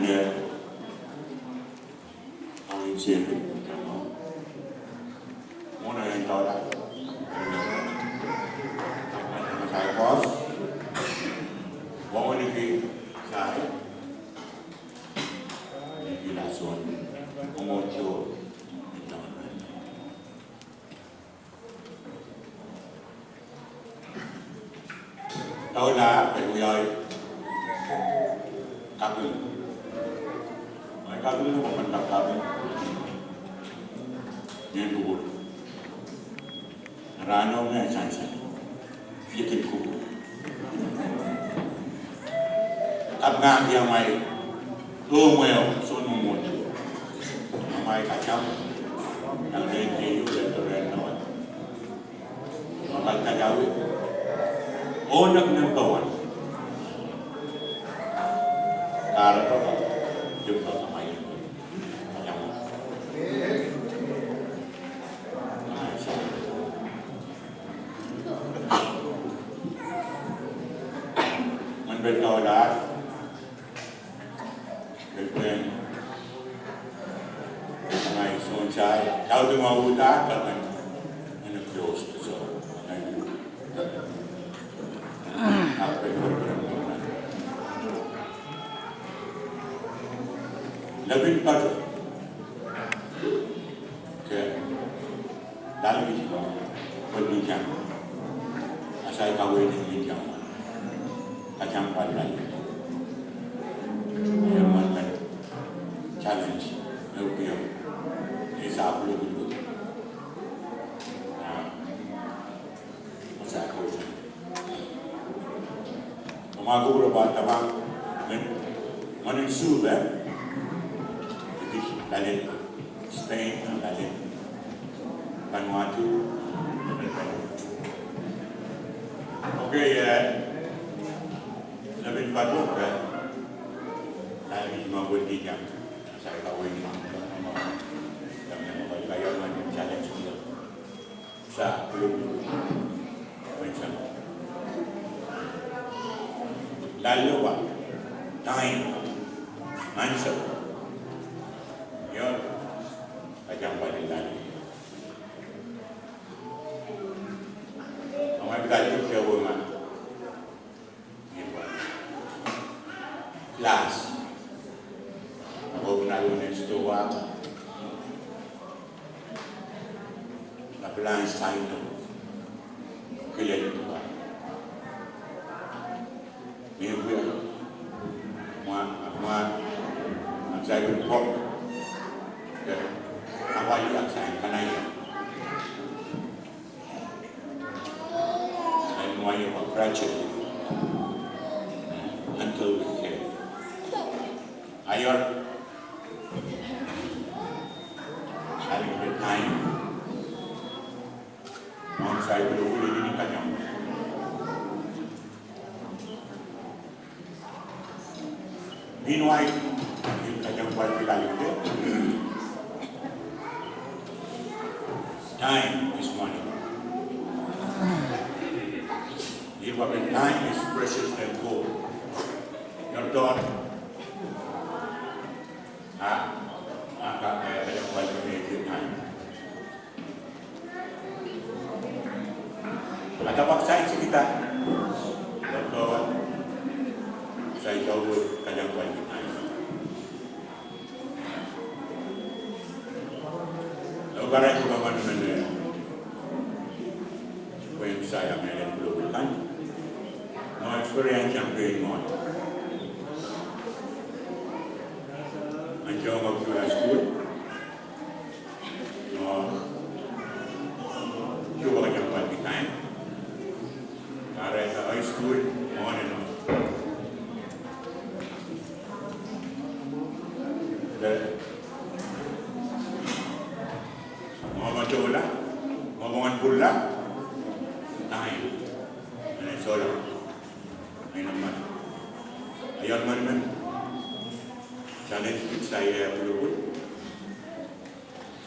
dia kami sini. Mana yang tahu tak? Saya bos, bawa ni saya, ini langsung mengucur. Tahu lah, beliau kami, mereka dulu memandang kami yang dulu. Rano ni cantik, fikir kubu. Abang dia mai, tu mau sunu muncul, mai kacang, yang dia juga terkenal. Makan kacau, onak nentuan. Karena apa? Jumpa sama ini, kacang. Bertolak, berpen, mengenai sungai, tahu tu mau utak kan? Ini close tu so, apa yang berperan? Lebih pada, ke dalam itu berbincang, asal kawin ini bincang. Kacang pandai, yang mana challenge, mereka desa perlu dulu, masa kau, Magu berbuat apa, mana sudah, jadi lain Spain, lain Vanuatu, okay ya. Lebih bagus kan? Hari 53 jam saya kawin dan yang berbayar dengan challenge dia. Saya belum macam lalu apa? Time, answer. Ya, macam paling lalu. Orang kita itu jauh mana? Last, ako nalunod sa na blind side kilala ito ba? May buwan, ang sabi ko, ang waliyak sa kanaya. Ay mo yung mag-graduate until we care. Ayon, having the time, on side of the world in Kanyam. Meanwhile, in Kanyam Partilali, time is money. If time is precious than gold, your daughter. Angkat yang paling menyedihkan. Ada paksa kita, doktor, saya jauh kajang paling menyedihkan. Lebaran juga mana-mana, supaya saya melihat pelukan, mau experience yang berikut. Anjau magpula school. Coba kajang pagi time. Karena sa high school, on and on. Mga matula, mga pula, time. Ano solo. Ay naman. Ayon man. Challenge saya perlu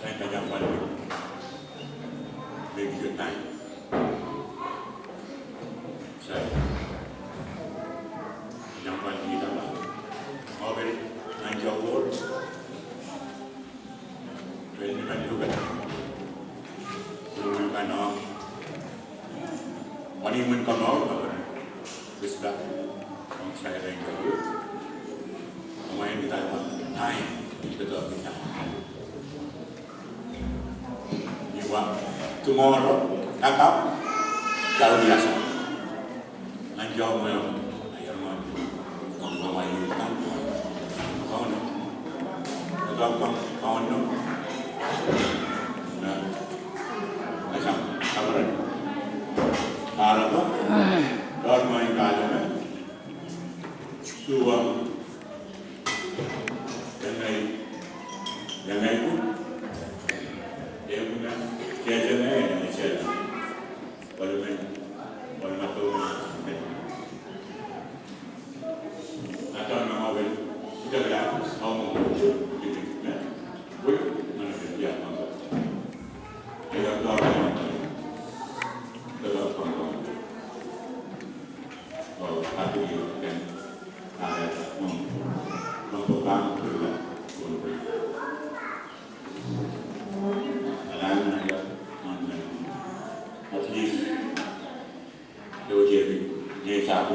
saya kajang paling bagi time saya kajang paling kita lah. Over Anjawur, ini kan juga. Belum kan Maniman kanal, Bisda, orang saya yang dulu, pemain kita naik, kita kita. Juga tomorrow, kakak, jauh biasa. Anjau memang, ayam macam mayu kan, kawan, kita kawan, nah, macam kawan. Harap dharma yang kaya suam yang itu dia punya kiasannya yang macam walaupun atau nama awal kita berapa tahun gitu kan boleh mana dia apa dia dharma Aku kan ada mempegang juga untuk alam ada at least 2 years ni saya